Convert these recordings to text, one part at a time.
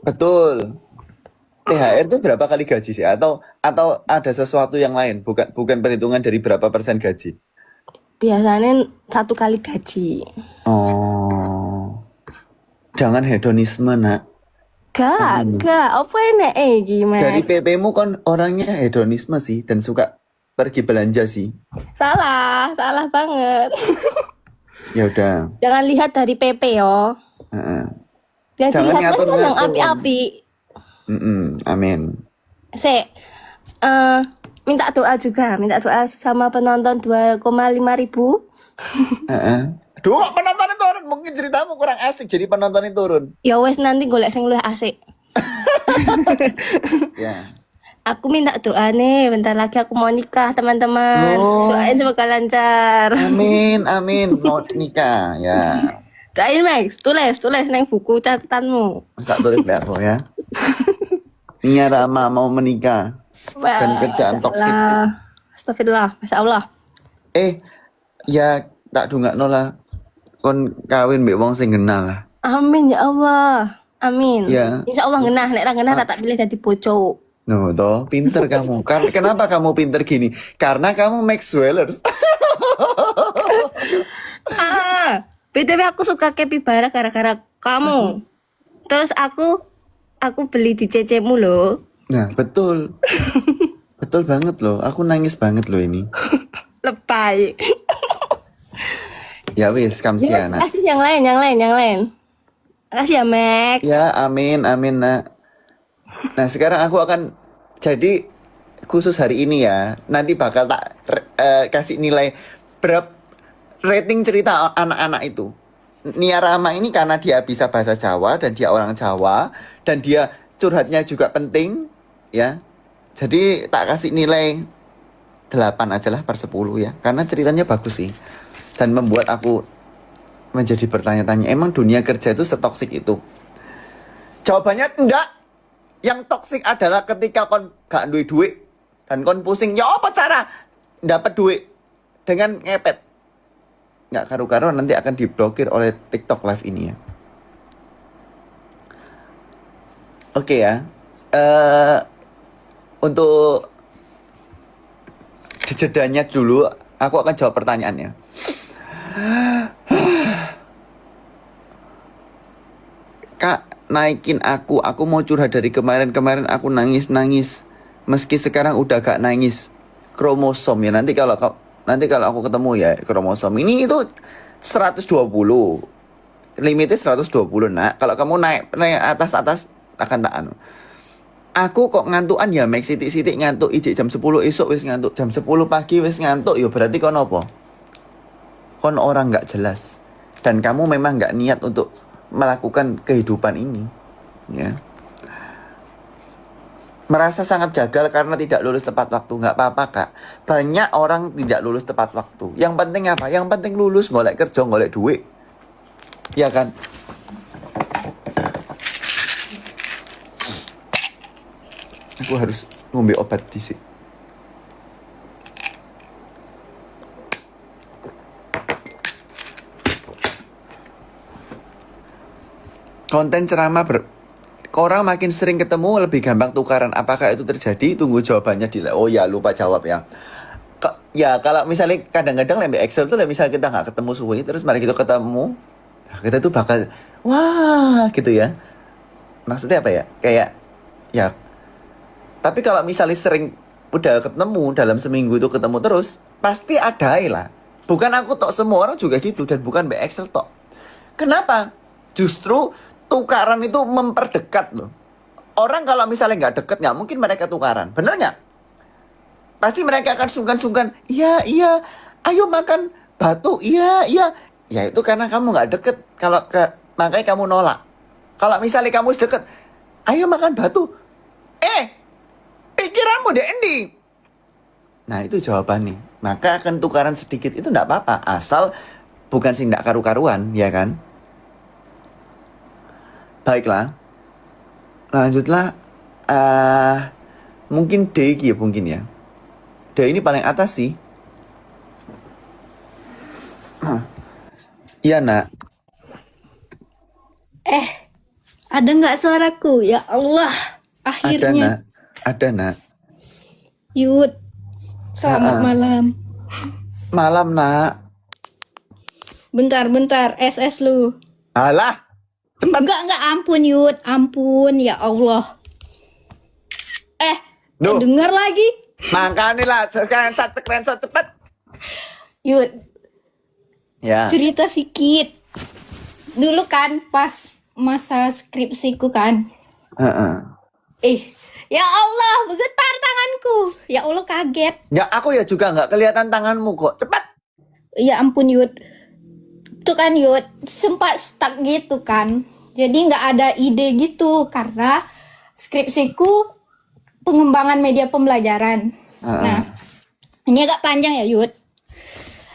Betul. THR itu berapa kali gaji sih? Atau ada sesuatu yang lain? Bukan perhitungan dari berapa persen gaji? Biasanya 1 kali gaji. Oh, jangan hedonisme nak. Aduh. Gak, apa enak Dari gimana? PP-mu kan orangnya hedonisme sih dan suka pergi belanja sih. Salah banget. Ya udah. Jangan lihat dari PP yo. Heeh. Yang Jangan dilihat kan yang ngatur-ngatur kan. api-api. Amin. Se, eh, minta doa sama penonton 2,5 ribu. Heeh. Duh, kok penontonnya turun. Mungkin ceritamu kurang asik jadi penontonnya turun. Ya wes nanti golek sing luwih asik. Ya. Aku minta doa nih, bentar lagi aku mau nikah teman-teman. Oh, Doain semoga lancar. amin. Mau nikah ya. Doain Max, tulis neng buku catatanmu. Masa tulis aku ya. Nia Rama mau menikah dan Wah, kerjaan Masya toksik. Allah. Astagfirullah, Masya Allah. Ya tak dungakno lah. Kon kawin mbek wong sing kenal lah. Amin ya Allah. Amin. Ya. Insya Allah ngenah, nek ra ngenah tak pilih jadi bojo. No, toh, pinter kamu. Kenapa kamu pinter gini? Karena kamu Maxwellers. Ah, BTW aku suka capybara gara-gara kamu. Terus aku beli di CC-mu loh. Nah, betul. Betul banget loh. Aku nangis banget loh ini. Lebay. Ya wis, Ya, kamsiana. kasih yang lain. Kasih ya, Mac. Ya, amin, nak. Nah, sekarang aku akan jadi khusus hari ini ya. Nanti bakal tak kasih nilai berapa rating cerita anak-anak itu. Nia Rama ini karena dia bisa bahasa Jawa dan dia orang Jawa dan dia curhatnya juga penting ya. Jadi tak kasih nilai 8 aja lah per 10 ya. Karena ceritanya bagus sih. Dan membuat aku menjadi bertanya-tanya, emang dunia kerja itu setoksik itu? Jawabannya enggak. Yang toksik adalah ketika kon gak duit duit dan kon pusing, ya apa cara dapat duit dengan ngepet? Nggak karu-karuan nanti akan diblokir oleh TikTok Live ini ya. Oke ya. Untuk jedanya dulu, aku akan jawab pertanyaannya. Kak, naikin aku mau curhat dari kemarin aku nangis. Meski sekarang udah gak nangis. Kromosom ya, nanti kalau aku ketemu ya kromosom ini itu 120. Limitnya 120 nak. Kalau kamu naik atas akan tak anu. Aku kok ngantukan ya Max sitik ngantuk ijik jam 10 esok wis ngantuk, jam 10 pagi wis ngantuk, ya berarti kon apa? Kon orang nggak jelas. Dan kamu memang nggak niat untuk melakukan kehidupan ini, ya. Merasa sangat gagal karena tidak lulus tepat waktu. Nggak apa-apa kak. Banyak orang tidak lulus tepat waktu. Yang penting apa? Yang penting lulus, golek kerja, golek duit. Ya kan? Aku harus ngombe obat di sini. Konten ceramah orang makin sering ketemu lebih gampang tukaran. Apakah itu terjadi? Tunggu jawabannya di. Oh ya lupa jawab ya. Ya kalau misalnya kadang-kadang lembek Excel tuh misalnya kita nggak ketemu suwe terus mari kita ketemu, nah, kita tuh bakal wah gitu ya. Maksudnya apa ya? Kayak ya. Tapi kalau misalnya sering udah ketemu dalam seminggu itu ketemu terus, pasti ada lah. Bukan aku tok, semua orang juga gitu dan bukan Mbak Excel tok. Kenapa? Justru tukaran itu memperdekat loh. Orang kalau misalnya nggak deket nggak mungkin mereka tukaran, bener nggak? Pasti mereka akan sungkan-sungkan. Iya, ayo makan batu. Iya. Ya itu karena kamu nggak deket. Makanya kamu nolak. Kalau misalnya kamu deket, ayo makan batu. Pikiranmu deh Endi. Nah itu jawabannya. Maka akan tukaran sedikit itu nggak apa-apa. Asal bukan sih nggak karu-karuan, ya kan? Baiklah. Lanjutlah. Mungkin D ya mungkin ya. D ini paling atas sih. Iya nak. Ada nggak suaraku? Ya Allah, Ada akhirnya. nak, ada nak. Yud, selamat Ha-ha. malam. Malam nak. Bentar, SS lu. Alah, cepat. Enggak, ampun Yud, ampun, ya Allah. Duh, Dengar lagi. makanya lah. Screenshot cepat. Yud, Ya. cerita sedikit. Dulu kan pas masa skripsiku kan. Ha-ha. Ya Allah, bergetar tanganku. Ya Allah, kaget. Ya aku ya juga nggak kelihatan tanganmu kok. Cepat. Ya ampun Yud. Tuh kan Yud, sempat stuck gitu kan. Jadi nggak ada ide gitu karena skripsiku pengembangan media pembelajaran. Ha-ha. Nah, ini agak panjang ya Yud.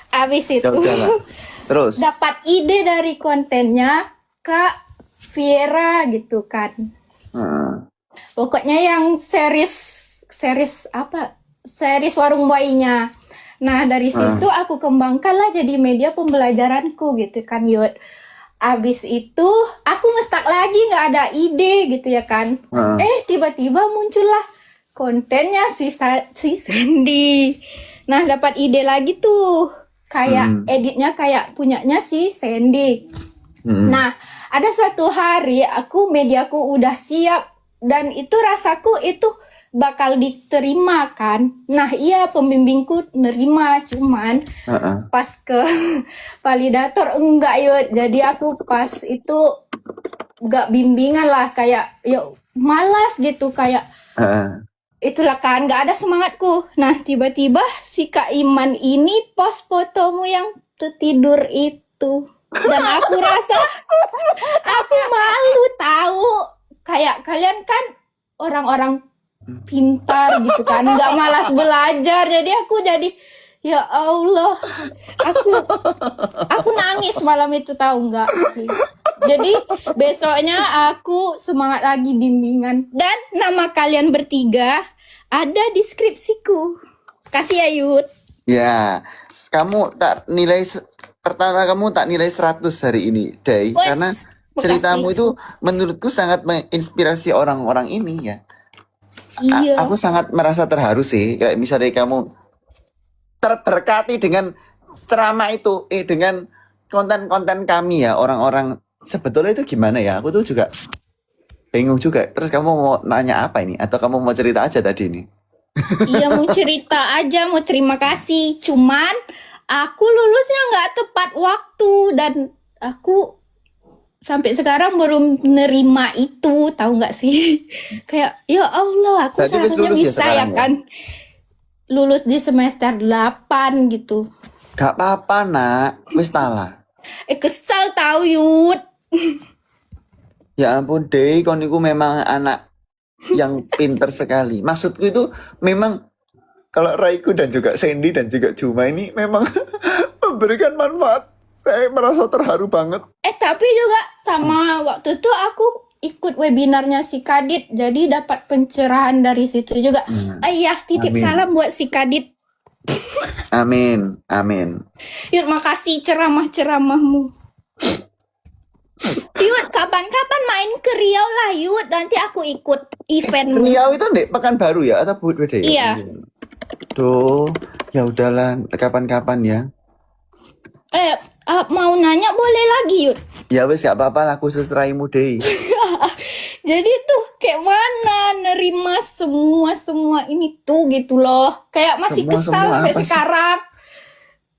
Abis Ya itu udahlah. Terus. dapat ide dari kontennya Kak Viera gitu kan. Ha-ha. Pokoknya yang series apa? Series Warung Bayinya. Nah, dari situ aku kembangkanlah jadi media pembelajaranku gitu kan, Yud. Abis itu aku nge-stuck lagi, nggak ada ide gitu ya kan. Tiba-tiba muncullah kontennya si Sandy. Nah, dapat ide lagi tuh. Kayak editnya kayak punyanya si Sandy. Nah, ada suatu hari mediaku udah siap dan itu rasaku itu bakal diterima kan. Nah, iya pembimbingku nerima, cuman Ha-ha. pas ke validator enggak Yud. Jadi aku pas itu enggak bimbingan lah, kayak yuk malas gitu, kayak Ha-ha. itulah kan nggak ada semangatku. Nah, tiba-tiba si Kak Iman ini post fotomu yang tertidur itu. Dan aku rasa aku malu tahu. Kayak kalian kan orang-orang pintar gitu kan, nggak malas belajar. Jadi aku jadi ya Allah, aku nangis malam itu, tahu nggak sih. Jadi besoknya aku semangat lagi bimbingan dan nama kalian bertiga ada di skripsiku. Kasih ya Yud. Ya, kamu tak nilai pertama kamu tak nilai 100 hari ini, Day, Wes, karena makasih. ceritamu itu menurutku sangat menginspirasi orang-orang ini ya. Iya. Aku sangat merasa terharu sih, kayak misalnya kamu terberkati dengan ceramah itu, dengan konten-konten kami ya, orang-orang sebetulnya itu gimana ya? Aku tuh juga bingung juga. Terus kamu mau nanya apa ini? Atau kamu mau cerita aja tadi ini? Iya, mau cerita aja, mau terima kasih. Cuman aku lulusnya nggak tepat waktu dan aku sampai sekarang belum menerima itu, tahu nggak sih? Kayak ya Allah, aku Berarti wis seharusnya lulus ya bisa ya sekarang ya? kan. Lulus di semester 8 gitu. Gak apa-apa nak, wis talah. Kesal tahu Yud. Ya ampun Dey, kon niku memang anak yang pinter sekali. Maksudku itu memang kalau Raiku dan juga Sandy dan juga Juma ini memang memberikan manfaat. Saya merasa terharu banget. Tapi juga sama waktu itu aku ikut webinarnya si Kadit, jadi dapat pencerahan dari situ juga. Ayah, titip Amin. salam buat si Kadit. Amin, amin. Yud, makasih ceramah-ceramahmu. Yud, kapan-kapan main ke Riau lah Yud, nanti aku ikut event. Riau itu Dek, Pekanbaru ya atau beda ya? Iya. Tuh, ya udahlah kapan-kapan ya. Mau nanya boleh lagi Yud. Ya wes gak apa-apa lah khusus Raimu Dey. Jadi tuh kayak mana nerima semua ini tuh gitu loh. Kayak masih Semua kesal apa sampai sih? sekarang.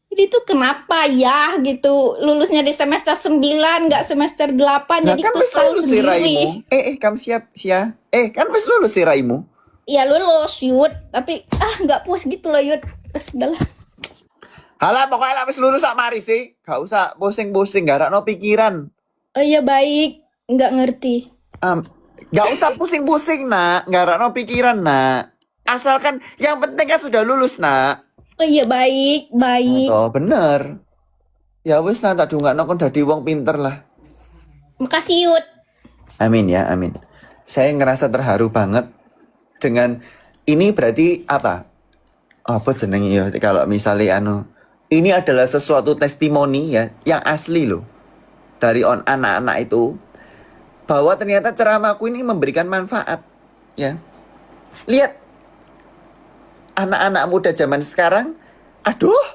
Jadi tuh kenapa ya gitu, lulusnya di semester 9 nggak semester 8, Nah jadi kan wis kesal lulus si Raimu. sendiri. Kamu siap sia. Kan wis lulus si Raimu. Ya lulus Yud, tapi nggak puas gitu loh Yud. Sudahlah. Halah pokoknya lah wis lulus sak mari sih. Gak usah pusing-pusing, gak ada pikiran. Oh iya baik, nggak ngerti. Gak usah pusing-pusing nak, gak ada pikiran nak. Asalkan yang penting kan sudah lulus nak. Oh iya baik. Oh bener. Ya wis nak tak dungakno kon dadi wong pinter lah. Makasih Yud. Amin ya, amin. Saya ngerasa terharu banget dengan ini. Berarti apa? Apa jenenge ya kalau misalnya ini adalah sesuatu testimoni ya yang asli loh dari anak-anak itu bahwa ternyata ceramahku ini memberikan manfaat. Ya, lihat anak-anak muda zaman sekarang, aduh,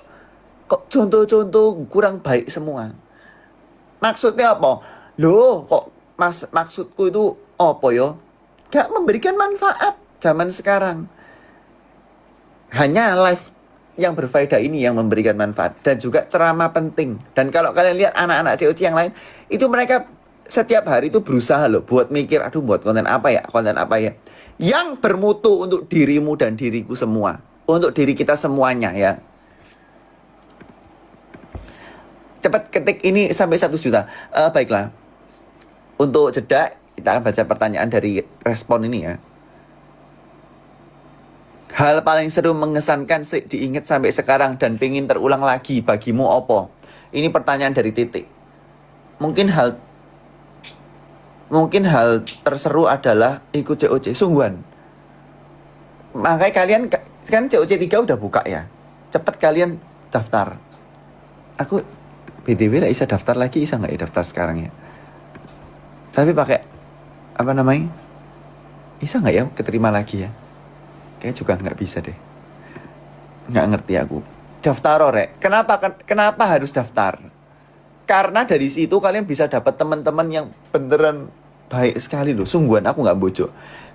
kok contoh-contoh kurang baik semua. Maksudnya apa? Loh, kok maksudku itu apa yo? Gak memberikan manfaat zaman sekarang. Hanya live yang berfaedah ini yang memberikan manfaat. Dan juga ceramah penting. Dan kalau kalian lihat anak-anak COC yang lain, itu mereka setiap hari itu berusaha loh buat mikir, aduh buat konten apa ya, yang bermutu untuk dirimu dan diriku semua, untuk diri kita semuanya ya. Cepat ketik ini sampai 1 juta. Baiklah, untuk jeda kita akan baca pertanyaan dari respon ini ya. Hal paling seru mengesankan diingat sampai sekarang dan pengen terulang lagi bagimu opo? Ini pertanyaan dari Titik. Mungkin hal terseru adalah ikut COC sungguhan. Makanya kalian kan COC 3 udah buka ya. Cepat kalian daftar. Aku BTW lah bisa daftar lagi, bisa nggak ya daftar sekarang ya? Tapi pakai apa namanya? Bisa nggak ya keterima lagi ya? Kayaknya juga nggak bisa deh. Nggak ngerti aku. Daftar orek. Kenapa harus daftar? Karena dari situ kalian bisa dapat teman-teman yang beneran baik sekali loh. Sungguhan aku nggak bocok.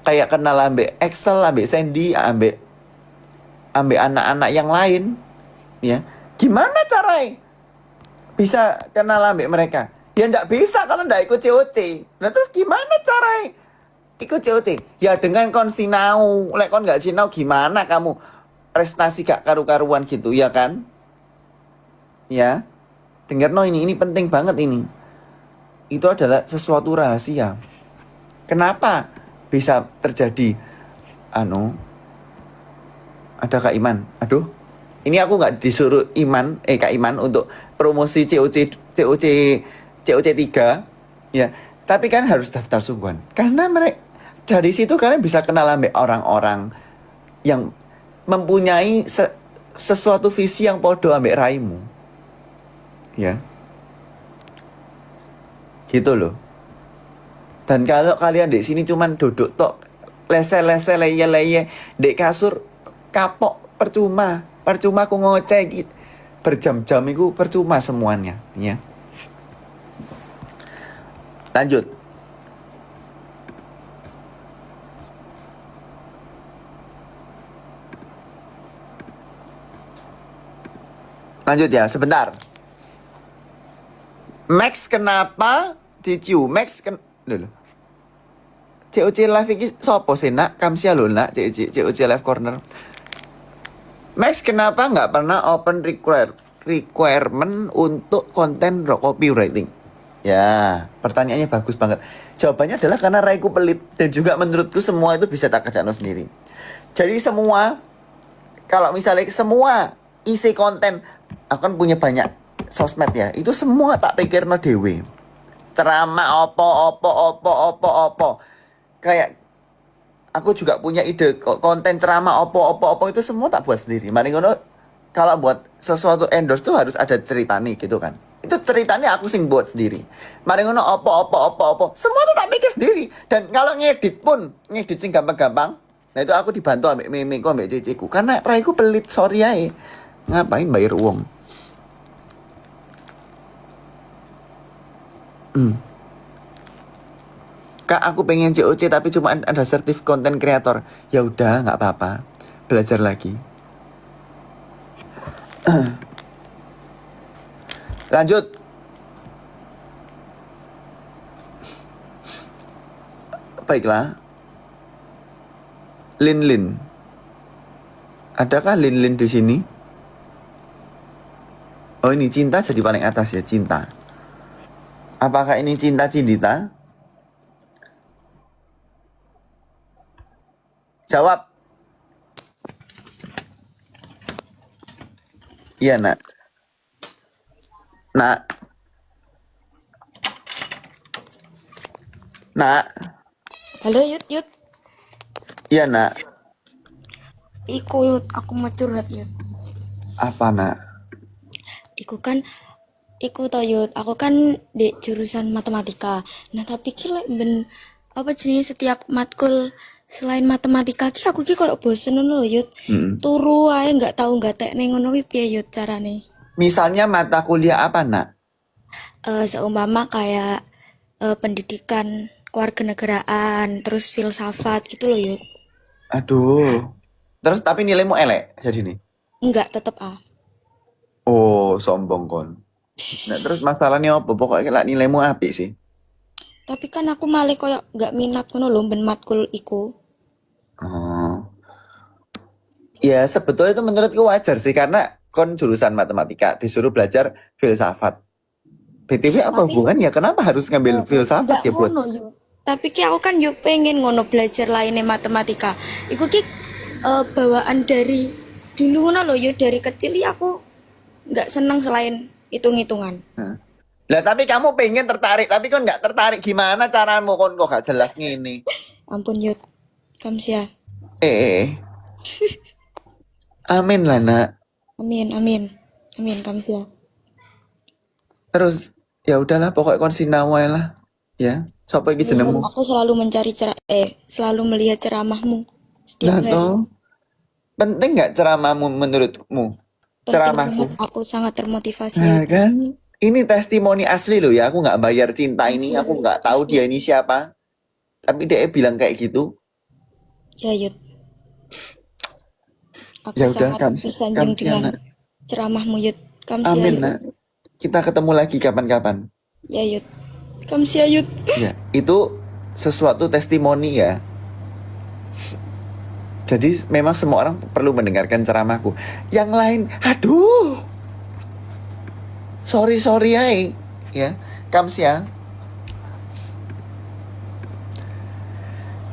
Kayak kenal ambek Excel, ambek Sandy, ambek anak-anak yang lain. Ya, gimana caranya bisa kenal ambek mereka? Ya nggak bisa kalau nggak ikut COC. Nah terus gimana caranya ikut COC? Ya dengan kon sinau. Lek kon nggak sinau gimana kamu prestasi gak karu-karuan gitu ya kan? Ya, dengar no ini penting banget ini. Itu adalah sesuatu rahasia. Kenapa bisa terjadi? Ada Kak Iman. Aduh, ini aku nggak disuruh Kak Iman untuk promosi COC 3 ya. Tapi kan harus daftar sungguhan. Karena dari situ kalian bisa kenal sama orang-orang yang mempunyai sesuatu visi yang podo ambek raimu. Ya. Gitu loh. Dan kalau kalian di sini cuman duduk tok lese-lese leye-leye di kasur kapok percuma aku ngoceh gitu. Berjam-jam itu percuma semuanya, ya. Lanjut. Lanjut ya, sebentar. Max kenapa DQ? Max Loh. COC live ini sopo sih nak? Kamsia lho nak COC live corner. Max kenapa nggak pernah open requirement untuk konten copywriting? Ya, pertanyaannya bagus banget. Jawabannya adalah karena raiku pelit dan juga menurutku semua itu bisa tak kerjakan sendiri. Jadi semua, kalau misalnya semua isi konten, aku kan punya banyak sosmed ya, itu semua tak pikir no dewe. Ceramah opo. Kayak aku juga punya ide konten ceramah opo itu semua tak buat sendiri. Mari ngono, kalau buat sesuatu endorse tuh harus ada cerita nih gitu kan. Itu ceritanya aku sing buat sendiri. Mari ngono opo. Semua tuh tak pikir sendiri. Dan kalau ngedit sing gampang-gampang. Nah itu aku dibantu ambek memeku ambek ceceku. Karena raiku pelit, sorry ae. Ngapain bayar uang? Kak, aku pengen COC tapi cuma ada sertif konten kreator. Ya udah, nggak apa-apa. Belajar lagi. Lanjut. Baiklah. Lin. Adakah Lin di sini? Oh, ini cinta jadi paling atas ya, cinta. Apakah ini cinta Cindita? Jawab. Iya, Nak. Nak. Halo Yud. Iya, Nak. Iku Yud, aku mau curhat Yud. Apa, Nak? Iku kan iku to Yud, aku kan di jurusan matematika. Nah, tapi ki lek ben apa jenis setiap matkul selain matematika ki aku ki koyo bosen ngono lho Yud. Mm. Turu ae nggak tahu nggak tekne ngono kuwi piye Yud carane? Misalnya mata kuliah apa, Nak? Seumpama kayak pendidikan kewarganegaraan, terus filsafat gitu loh Yud. Aduh. Terus tapi nilaimu elek jadi nih. Enggak, tetep A. Oh, sombong kon. Nah, terus masalahnya apa? Pokoknya lah nilaimu apik sih. Tapi kan aku malah koyo nggak minat ngono lho ben matkul iku. Oh. Ya, sebetulnya itu menurutku wajar sih karena kon jurusan matematika disuruh belajar filsafat. BTW apa Tapi hubungannya? Kenapa harus ngambil filsafat enggak ya, Bud? ngono Yud. Tapi ki aku kan yo pengen ngono belajar lainnya matematika. Iku ki bawaan dari dulu ngono lho Yud, dari kecil ya aku nggak seneng selain hitung-hitungan. Nah. Lah tapi kamu pengen tertarik, tapi kon nggak tertarik. Gimana caramu kon kok gak jelas gini? Ampun Yud, kamsia. Eh. Amin lah, Nak. Amin, amin. Amin, kamsia. Terus ya udahlah pokoknya kon sinau ae lah. Ya. Sopo iki Iya, jenengmu? aku selalu mencari selalu melihat ceramahmu setiap Nah, hari. toh. Penting nggak ceramahmu menurutmu? Penting Ceramahku. banget, aku sangat termotivasi. Nah, kan? Ini testimoni asli loh ya. Aku nggak bayar cinta ini. Asli, Aku nggak tahu asli. dia ini siapa. Tapi dia bilang kayak gitu. Ya Yud, aku Ya udah, sangat tersanjung kamsi, dengan Nak. ceramahmu Yud. Kamsia Amin, Yud. Nak. Kita ketemu lagi kapan-kapan. Ya Yud, kamsia Yud. Ya, itu sesuatu testimoni ya. Jadi memang semua orang perlu mendengarkan ceramahku. Yang lain, aduh. Sorry ay. Ya, kamsia.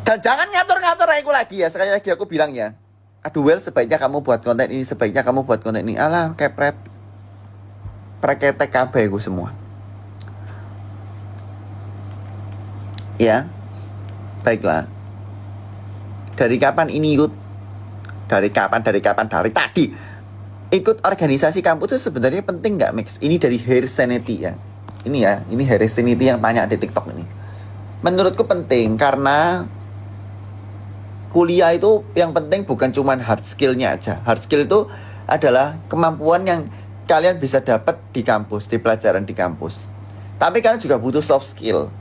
Dan jangan ngatur-ngatur aku lagi ya. Sekali lagi aku bilang ya. Aduh Well, sebaiknya kamu buat konten ini. Sebaiknya kamu buat konten ini. Alah, kepret. Preketek kabeh aku semua. Ya. Baiklah. Dari kapan ini Yud? Dari kapan? Dari tadi. Ikut organisasi kampus itu sebenarnya penting nggak, Mix? Ini dari Harsanity ya. Ini Harsanity yang tanya di TikTok ini. Menurutku penting karena kuliah itu yang penting bukan cuma hard skill-nya aja. Hard skill itu adalah kemampuan yang kalian bisa dapat di kampus, di pelajaran di kampus. Tapi kalian juga butuh soft skill.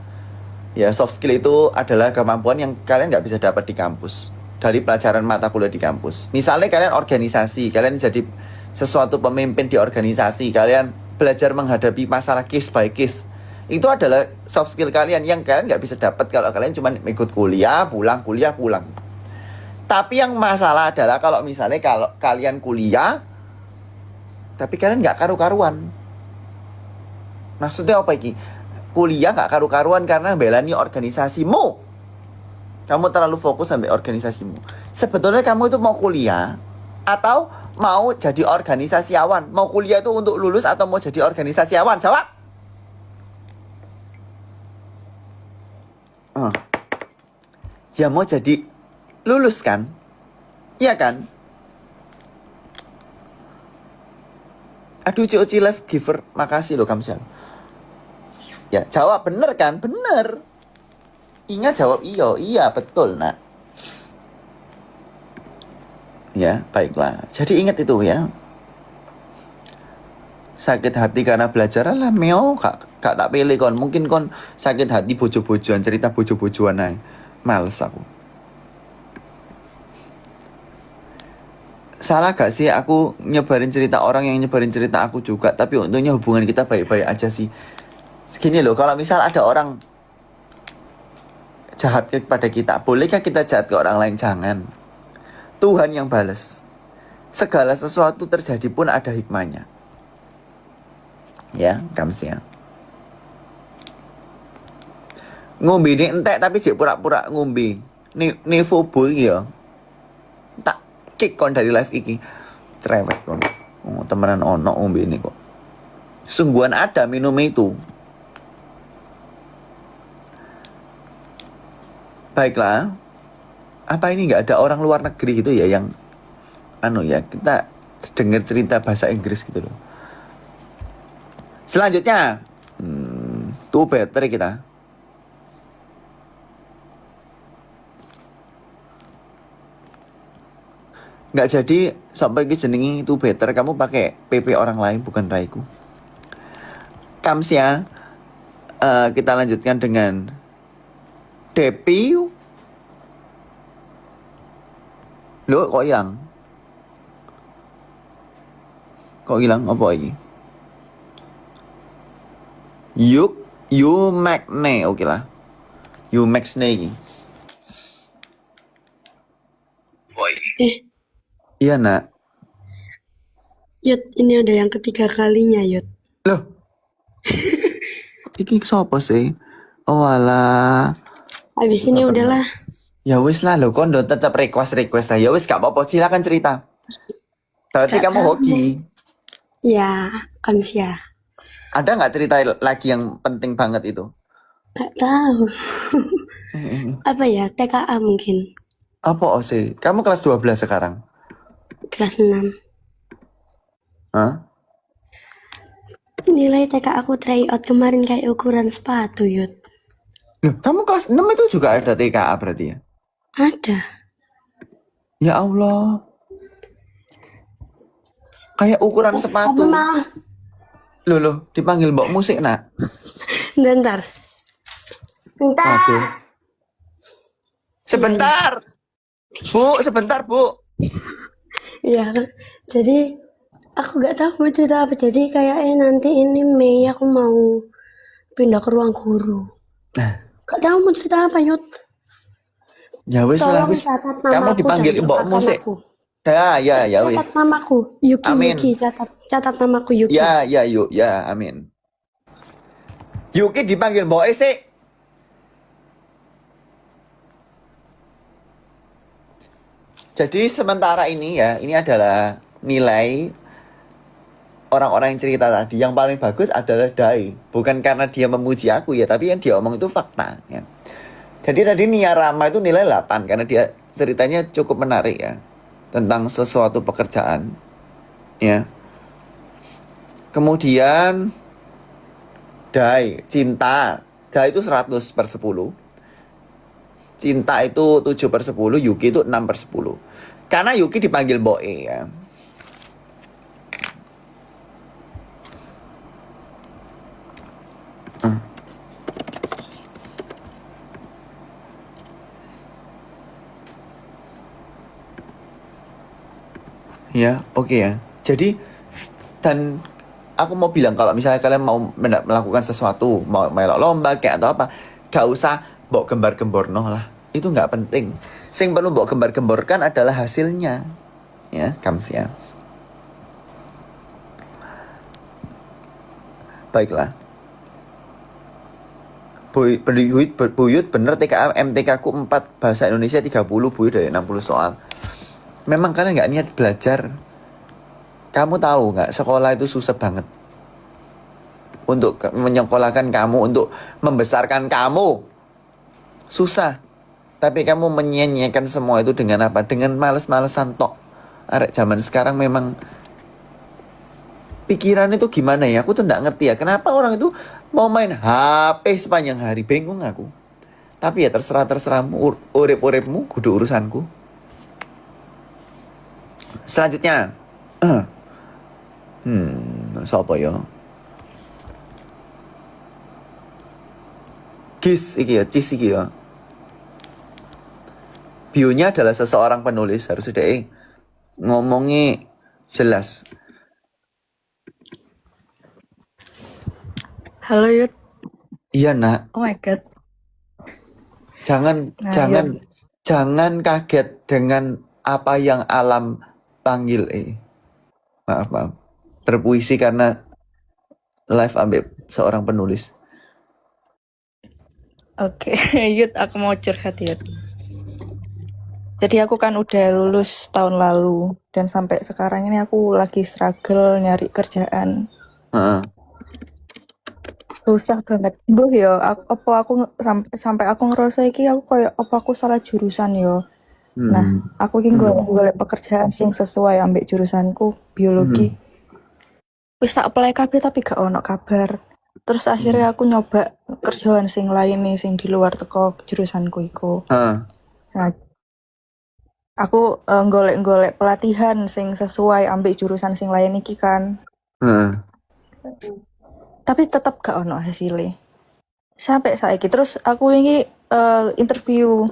Ya, soft skill itu adalah kemampuan yang kalian nggak bisa dapat di kampus dari pelajaran mata kuliah di kampus. Misalnya kalian organisasi, kalian jadi sesuatu pemimpin di organisasi, kalian belajar menghadapi masalah case by case. Itu adalah soft skill kalian yang kalian nggak bisa dapat kalau kalian cuma ikut kuliah, pulang. Tapi yang masalah adalah kalau misalnya kalau kalian kuliah, tapi kalian nggak karu-karuan. Maksudnya apa ini? Kuliah gak karu-karuan karena belani organisasimu. Kamu terlalu fokus sampai organisasimu. Sebetulnya kamu itu mau kuliah atau mau jadi organisasiawan? Mau kuliah itu untuk lulus atau mau jadi organisasiawan? Jawab. Ya mau jadi lulus kan? Iya kan? Aduh, Ci Life Giver, makasih loh Kamsel. Ya, jawab bener kan? Bener. Ingat jawab iya betul, Nak. Ya, baiklah. Jadi ingat itu ya. Sakit hati karena belajar lah meo, gak tak pilih kon. Mungkin kon sakit hati bojo-bojoan, cerita bojo-bojoan aja. Males aku. Salah gak sih aku nyebarin cerita orang yang nyebarin cerita aku juga, tapi untungnya hubungan kita baik-baik aja sih. Segini loh, kalau misal ada orang jahat kepada kita, bolehkah kita jahat ke orang lain? Jangan. Tuhan yang balas. Segala sesuatu terjadi pun ada hikmahnya. Ya, kamsia. Ngombe ini entek tapi jek pura-pura ngombe. Nih fubu ya. Tak kick kon dari live iki. Cerewet kon. Oh, temenan ono ngombe ini kok. Sungguhan ada minum itu. Baiklah, apa ini nggak ada orang luar negeri gitu ya yang kita dengar cerita bahasa Inggris gitu loh. Selanjutnya, tuh better kita. Nggak jadi sampai ke jenengi itu better kamu pakai PP orang lain bukan Raiku. Kamsia, kita lanjutkan dengan Depi. Loh, kok hilang? Kok hilang apa ini? You Magne, oke lah. You Magne ini. Iya nak. Yud, ini udah yang ketiga kalinya, Yud. Loh. Iki siapa sih? Oh alah. Abis ini udahlah. Ya wis lah lo kondo tetap request lah. Ya wis gak apa-apa silakan cerita. Berarti Gak kamu tahu. hoki. Ya, Kamsia. Ada nggak cerita lagi yang penting banget itu? Gak tahu. Apa ya, TKA mungkin. Apa sih? Kamu kelas 12 sekarang? Kelas 6. Hah? Nilai TK aku tryout kemarin kayak ukuran sepatu, Yud. Loh, kamu kelas 6 itu juga ada TKA berarti ya? Ada. Ya Allah. Kayak ukuran sepatu. Loh, dipanggil mbok musik nak. Bentar. Aduh. Sebentar. Bu, sebentar bu. Iya, jadi aku gak tahu mau cerita apa. Jadi kayaknya nanti ini Mei aku mau pindah ke ruang guru. Gak tahu mau cerita apa, Yud. Ya wis lah, Tolong wis. catat Kamu namaku dipanggil dan mbok doakan musik. aku. Ya wis. Catat namaku, Yuki. Amin. Yuki, catat namaku Yuki. Ya, yuk, ya, amin. Yuki dipanggil mbok sik. Jadi sementara ini ya, ini adalah nilai orang-orang yang cerita tadi. Yang paling bagus adalah Dai. Bukan karena dia memuji aku ya, tapi yang dia omong itu fakta ya. Jadi tadi Nia Rama itu nilai 8 karena dia ceritanya cukup menarik ya. Tentang sesuatu pekerjaan ya. Kemudian Dai, cinta. Dai itu 100/10. Cinta itu 7/10, Yuki itu 6/10. Karena Yuki dipanggil Boe ya. Ya, oke ya. Jadi, dan aku mau bilang kalau misalnya kalian mau melakukan sesuatu, mau melok lomba kayak atau apa, gak usah bawa gembar-gembor lah. Itu nggak penting. Sing perlu bawa gembar-gemborkan adalah hasilnya. Ya, Kamsia. Baiklah. Buyut bener TKA MTK ku 4 bahasa Indonesia 30, Buyut dari 60 soal. Memang kalian nggak niat belajar. Kamu tahu nggak sekolah itu susah banget untuk menyekolahkan kamu, untuk membesarkan kamu. Susah. Tapi kamu menyia-nyiakan semua itu dengan apa? Dengan males-malesan tok. Arek zaman sekarang memang pikiran itu gimana ya? Aku tuh nggak ngerti ya. Kenapa orang itu mau main HP sepanjang hari? Bingung aku. Tapi ya terserahmu. Urip-uripmu kudu urusanku. Selanjutnya. Siapa ya? Cis iki ya. Bionya adalah seseorang penulis, harus deh ngomongnya jelas. Halo Yud. Iya nak. Oh my god. Jangan kaget dengan apa yang alam panggil. Maaf. Berpuisi karena live ambil seorang penulis. Oke, Yud, aku mau curhat Yud. Jadi aku kan udah lulus tahun lalu dan sampai sekarang ini aku lagi struggle nyari kerjaan. Susah banget. Buh yo, aku sampai aku ngerasa iki aku kayak apa aku salah jurusan yo. Nah, aku iki golek pekerjaan sing sesuai ambek jurusanku biologi. wis tak apply kabeh tapi gak ono kabar. Terus akhirnya aku nyoba kerjaan sing lain nih sing di luar teko jurusanku iku. Heeh. Nah, aku golek-golek pelatihan sing sesuai ambek jurusan sing lain iki kan. Heeh. Tapi tetap gak ono hasilnya. Sampai saiki terus aku ini interview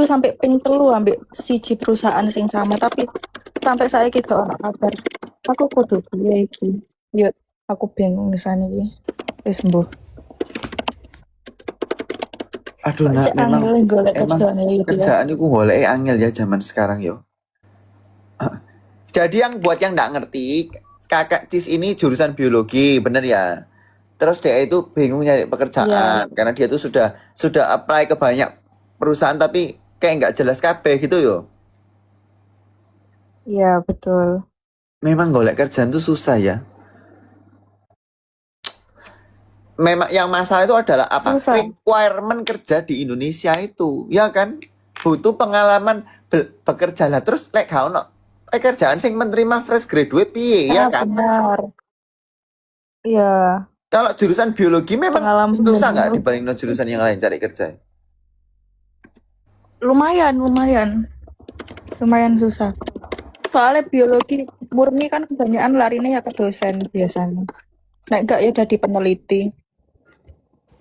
sampai ping 3 ambek siji perusahaan sing sama tapi sampai saiki gak ono kabar. Aku kudu piye iki? Yo aku bingung kesana iki. Wis mbuh. Aduh nak, Cek angel golek emang kerjaan iki ya. kerjaan itu golek angel ya zaman sekarang yo. Jadi yang buat yang nggak ngerti, kakak Cis ini jurusan biologi, bener ya? Terus dia itu bingung nyari pekerjaan karena dia tuh sudah apply ke banyak perusahaan tapi kayak nggak jelas kabeh gitu yo. Iya, betul. Memang golek kerjaan tuh susah ya. Memang yang masalah itu adalah apa? Susah. Requirement kerja di Indonesia itu, ya kan? Butuh pengalaman bekerja lah. Terus lek gak ono kerjaan sing menerima fresh graduate piye, ya kan? Benar. Iya, Kalau jurusan biologi memang pengalaman susah nggak bener. dibanding jurusan yang lain cari kerja? Lumayan susah. Soalnya biologi murni kan kebanyakan larinya ya ke dosen biasanya. Nek gak ya jadi peneliti.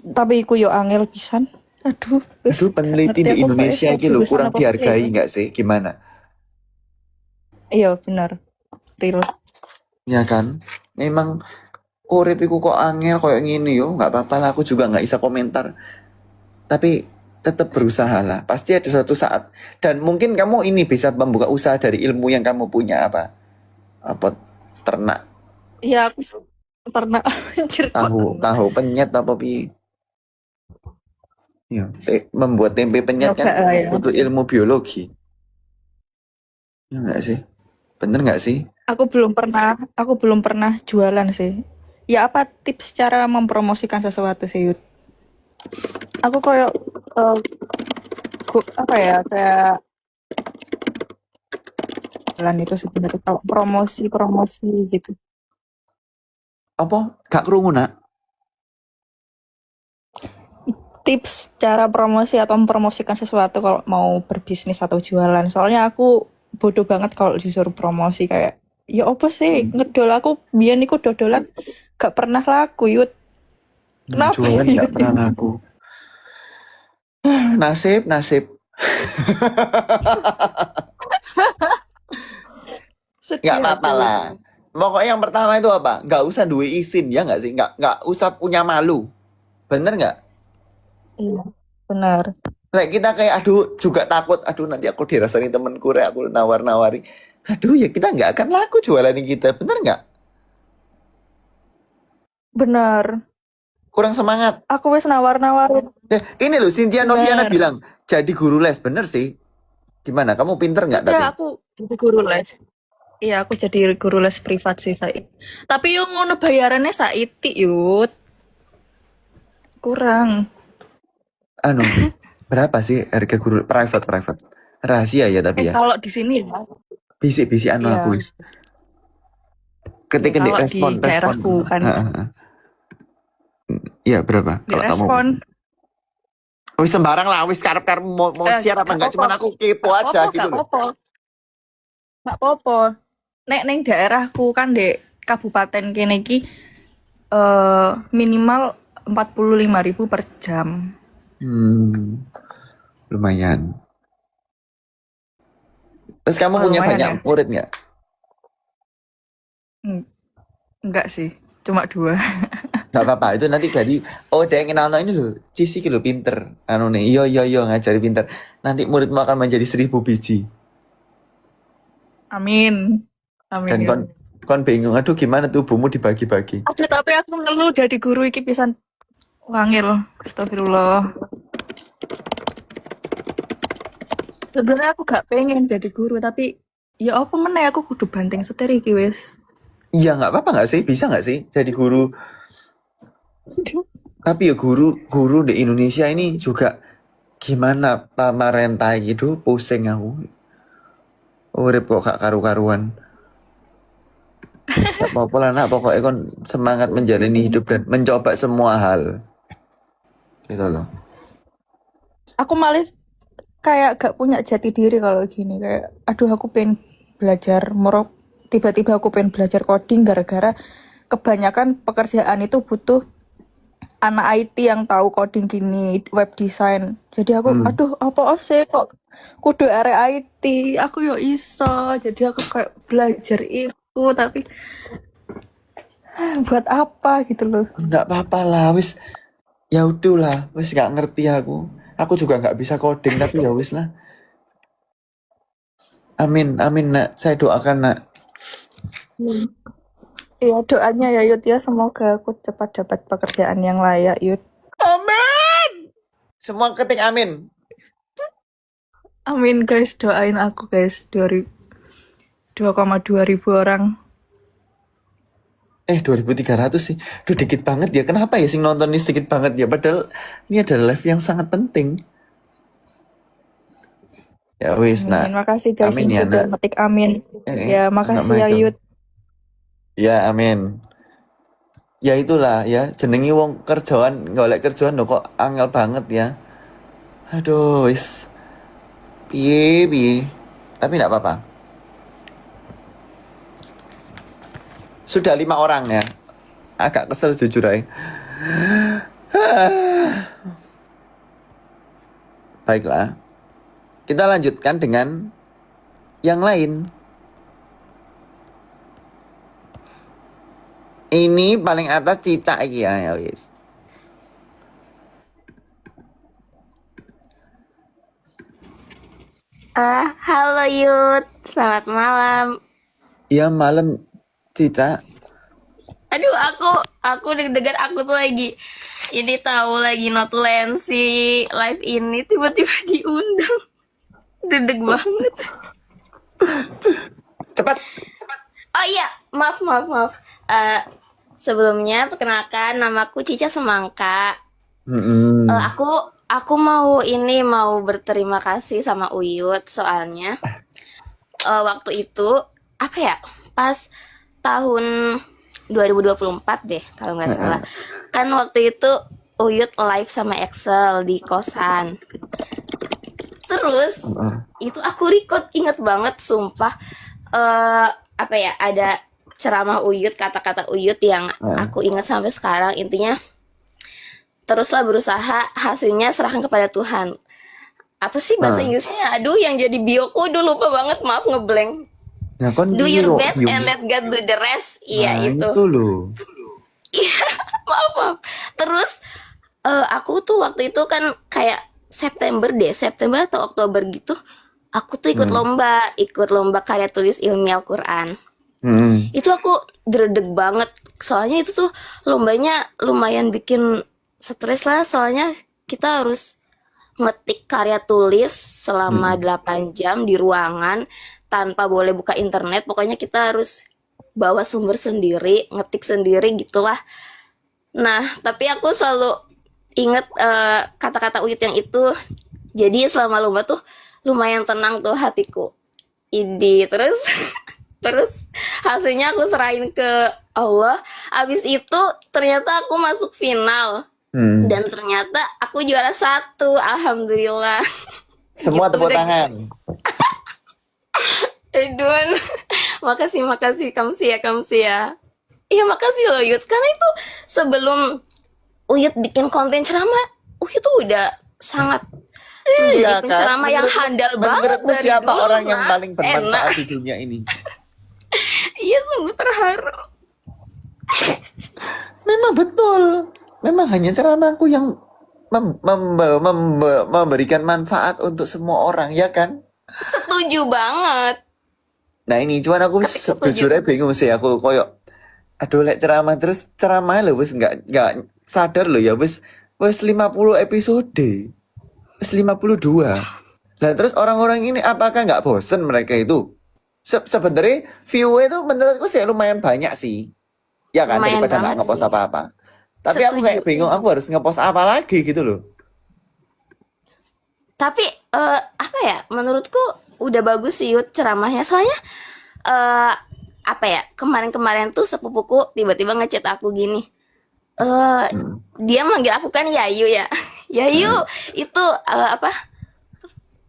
Tapi iku yo angel pisan. Aduh, wis Aduh, peneliti ngerti di aku Indonesia kayak ini lo jurusan kurang apa dihargai piye. nggak sih? Gimana? Iya, benar. Real. Ya kan? Memang urip iku kok angel koyo ngene yo, nggak apa-apa lah, aku juga nggak bisa komentar. Tapi tetap berusaha lah. Pasti ada suatu saat. Dan mungkin kamu ini bisa membuka usaha dari ilmu yang kamu punya apa? Apa ternak, Iya, aku ternak anjir kok ternak. tahu penyet apa pi? Ya, membuat tempe penyet Nyoba kan lah ya. butuh ilmu biologi. Ya nggak sih? Bener nggak sih? Aku belum pernah jualan sih. Ya apa tips cara mempromosikan sesuatu sih, Yud? Aku kayak apa ya, kayak jualan itu sebenarnya kalau promosi gitu. Apa? Gak kerungu nak? Tips cara promosi atau mempromosikan sesuatu kalau mau berbisnis atau jualan. Soalnya aku bodoh banget kalau disuruh promosi kayak ya apa sih ngedol aku biyen iku dodolan gak pernah laku, Yud. Kenapa Jualan ya, nggak pernah laku. Nasib. Sedih Nggak apa-apa aku. lah. Pokoknya yang pertama itu apa? Nggak usah duwe izin ya nggak sih? Nggak usah punya malu. Bener nggak? Iya, benar. Kayak kita kayak aduh juga takut. Aduh nanti aku dirasani temenku rek aku nawar-nawari. Aduh ya kita nggak akan laku jualan kita. Bener nggak? Benar. Kurang semangat. Aku wis nawar-nawarin. Nah, ini loh Cynthia Noviana Bener. bilang jadi guru les. Bener sih. Gimana? Kamu pinter nggak tapi? Ya aku jadi guru les. Iya, aku jadi guru les privat sih saiki. Tapi yo ngono bayarannya saiki, Yud. Kurang. Anu, berapa sih harga guru private? Rahasia ya tapi ya. Kalau di sini ya. Bisik-bisik anu Iya. aku wis. Ketika Kalau di respon. daerahku kan. Iya berapa? Di Kalau kamu respon. wis sembarang lah, wis karep mau share apa gak enggak? Cuman aku kepo aja gitu loh. Gak apa-apa. Nek neng daerahku kan di kabupaten kene iki minimal 45.000 per jam. Lumayan. Terus kamu punya Lumayan banyak ya? murid nggak? Enggak sih, cuma 2. Gak apa-apa, itu nanti jadi dia yang kenal ini loh, Cici gitu pinter. Anu nih, iya ngajari pinter. Nanti muridmu akan menjadi 1000 biji. Amin. Dan kon bingung, aduh gimana tubuhmu dibagi-bagi. Aduh, tapi aku ngeluh dari guru iki pisan wangil. Astagfirullah. Sebenarnya aku gak pengen jadi guru, tapi ya apa meneh aku kudu banting setir iki wis. Iya nggak apa-apa nggak sih, bisa nggak sih jadi guru? Tapi ya guru di Indonesia ini juga gimana pemerintah gitu, pusing aku. Urip kok gak karu-karuan. Gak apa-apa lah nak, pokoknya kon semangat menjalani hidup dan mencoba semua hal. Gitu loh. Aku malah kayak gak punya jati diri kalau gini. Kayak, aduh aku pengen belajar moro. Tiba-tiba aku pengen belajar coding gara-gara kebanyakan pekerjaan itu butuh anak IT yang tahu coding gini, web design. Jadi aku, aduh apa sih kok kudu area IT. Aku yo iso. Jadi aku kayak belajar itu, tapi buat apa gitu loh. Nggak apa-apa lah, wis. Ya udah lah, wis nggak ngerti aku. Aku juga nggak bisa coding, tapi ya wis lah. Amin, amin nak. Saya doakan nak. Iya doanya ya Yud ya, semoga aku cepat dapat pekerjaan yang layak Yud. Amin. Semua ketik amin. Amin guys, doain aku guys. 2,2 ribu orang. 2.300 sih. Duh dikit banget ya. Kenapa ya sing nonton ini sedikit banget ya? Padahal ini adalah live yang sangat penting. Ya wis nak. Amin. Makasih guys Amin yang ya sudah nak. ngetik amin. Ya makasih ya Michael. Yud. Ya amin. Ya itulah ya, jenengi wong kerjaan, golek kerjaan lho kok angel banget ya. Aduh wis. Piye piye. Tapi enggak apa-apa. Sudah 5 orang ya. Agak kesel jujur aja. Baiklah. Kita lanjutkan dengan yang lain. Ini paling atas cicak iki ya guys. Halo Yud, selamat malam. Ya malam cicak. Aduh, aku deg-degan, aku tuh lagi ini tahu lagi notulensi live ini tiba-tiba diundang. Deg-deg banget. Cepat. Oh iya, maaf. Sebelumnya perkenalkan namaku Cica Semangka. Aku mau berterima kasih sama Uyut soalnya waktu itu apa ya, pas tahun 2024 deh kalau nggak salah, kan waktu itu Uyut live sama Excel di kosan. Terus itu aku record, inget banget sumpah. Apa ya, ada ceramah Uyut, kata-kata Uyut yang aku ingat sampai sekarang. Intinya, teruslah berusaha, hasilnya serahkan kepada Tuhan. Apa sih bahasa Inggrisnya? Aduh, yang jadi bioku udah lupa banget, maaf ngeblank. Ya, kon Do your biro, best and let God do the rest. Iya itu. Itu loh. Maaf. Terus aku tuh waktu itu kan kayak September atau Oktober gitu, aku tuh ikut lomba karya tulis ilmiah Al-Quran. Itu aku dredeg banget, soalnya itu tuh lombanya lumayan bikin stres lah, soalnya kita harus ngetik karya tulis selama 8 jam di ruangan tanpa boleh buka internet. Pokoknya kita harus bawa sumber sendiri, ngetik sendiri gitulah. Nah, tapi aku selalu inget kata-kata Uyut yang itu. Jadi selama lomba tuh lumayan tenang tuh hatiku. Terus terus hasilnya aku serahin ke Allah. Abis itu ternyata aku masuk final. Dan ternyata aku juara 1. Alhamdulillah. Semua Gitu tepuk deh. tangan. Edun. Makasih Kamsia. Iya, makasih loh Yud, karena itu sebelum Uyut bikin konten ceramah, Uyut tuh udah sangat Iya menjadi penceramah yang Menurutmu- handal banget Menurutmu dari siapa dulu, orang yang Mak. paling bermanfaat Enak. di dunia ini? Iya, sungguh terharu. Memang betul. Memang hanya ceramahku yang memberikan manfaat untuk semua orang, ya kan? Setuju banget. Nah ini cuman aku Setuju. sejujurnya bingung sih, aku koyo aduh lek ceramah terus ceramah lho wis nggak sadar lho ya wis 50 episode. Wis 52. Lah terus orang-orang ini apakah nggak bosen mereka itu? Sebenarnya view-nya itu menurutku sih lumayan banyak sih. Ya kan, Lumayan daripada nggak banget ngepost sih. apa-apa. Tapi aku kayak Setuju. bingung aku harus ngepost apa lagi gitu loh. Tapi apa ya? Menurutku udah bagus sih Yud ceramahnya. Soalnya apa ya, kemarin-kemarin tuh sepupuku tiba-tiba ngechat aku gini. Dia manggil aku kan Yayu ya. Yayu itu apa,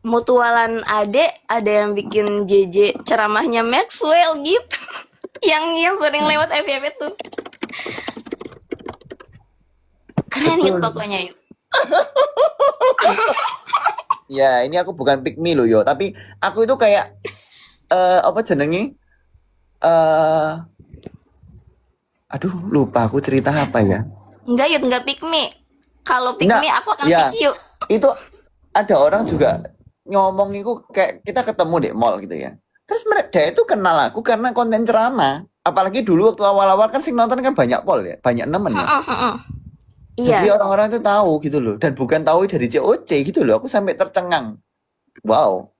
mutualan adek ada yang bikin JJ ceramahnya Maxwell gitu. yang sering lewat FYP tuh. Keren Yud pokoknya Yud. Ya, ini aku bukan pick me loh yo, tapi aku itu kayak apa jenenge? Aduh, lupa aku cerita apa ya. Enggak Yud, enggak pick me. Kalau pick Enggak, me aku akan ya. pick you. Itu ada orang juga ngomong itu kayak kita ketemu di mall gitu ya. Terus mereka itu kenal aku karena konten ceramah. Apalagi dulu waktu awal-awal kan sing nonton kan banyak pol ya, banyak nemen ya. Jadi Iya, orang-orang itu tahu gitu loh, dan bukan tahu dari COC gitu loh. Aku sampai tercengang. Wow.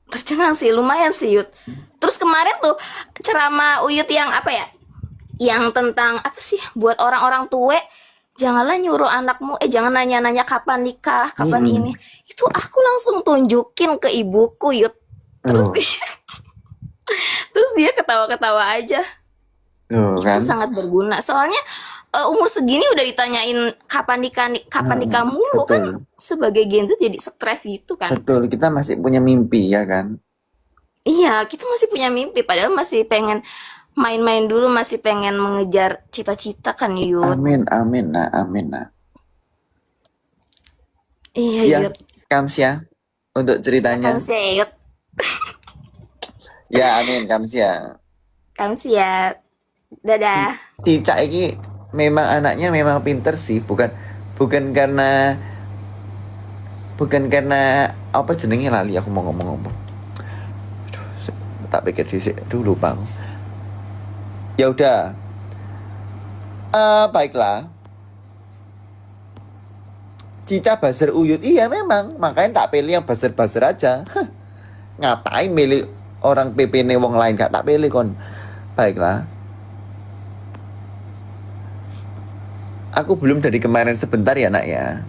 tercengang sih, lumayan sih Yud. Terus kemarin tuh ceramah Uyut yang apa ya? Yang tentang apa sih? Buat orang-orang tua, janganlah nyuruh anakmu, jangan nanya-nanya kapan nikah, kapan Mm-mm. ini. Itu aku langsung tunjukin ke ibuku Yud. Terus Loh, terus dia ketawa-ketawa aja. loh Itu kan. sangat berguna. Soalnya umur segini udah ditanyain kapan nikah mulu kan, Betul, sebagai Gen Z jadi stres gitu kan. betul. Kita masih punya mimpi ya kan. Iya, kita masih punya mimpi padahal masih pengen main-main dulu, masih pengen mengejar cita-cita kan Yud. Amin, amin, nah, amin, nah. Iya Ya, Yud. Kamsia untuk ceritanya. Kamsia Yud. Ya, amin, Kamsia. Kamsia. Dadah. Cica ini memang anaknya memang pinter sih, bukan bukan karena apa jenenge lali aku mau ngomong. Aduh, tak pikir sih dulu bang. Ya udah, baiklah. Cica buzzer Uyut, iya memang, makanya tak pilih yang buzzer aja. Ngapain milih orang PP ne wong lain, gak tak pilih kon. Baiklah. Aku belum dari kemarin sebentar ya nak ya.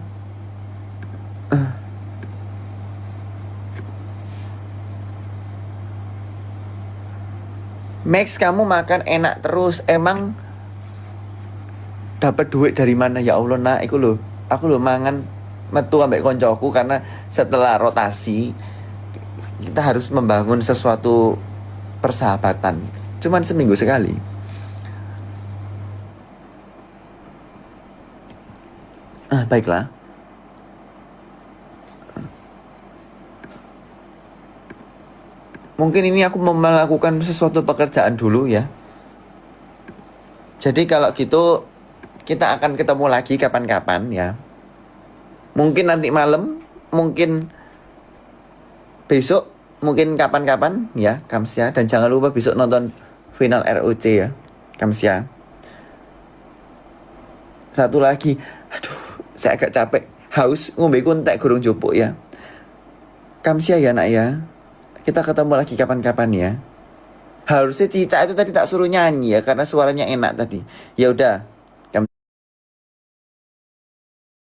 Max, kamu makan enak terus. Emang dapat duit dari mana ya Allah nak? Iku loh, aku loh mangan metu ambek koncoku karena setelah rotasi kita harus membangun sesuatu persahabatan. Cuman seminggu sekali. Baiklah. Mungkin ini aku mau melakukan sesuatu pekerjaan dulu ya. Jadi kalau gitu kita akan ketemu lagi kapan-kapan ya. Mungkin nanti malam, mungkin besok, mungkin kapan-kapan ya Kamsia. Dan jangan lupa besok nonton final ROC ya Kamsia. Satu lagi, aduh saya agak capek, haus, ngombe kuntek gurung jupuk ya. Kamsia ya nak ya. Kita ketemu lagi kapan-kapan ya. Harusnya Cica itu tadi tak suruh nyanyi ya karena suaranya enak tadi. Ya udah,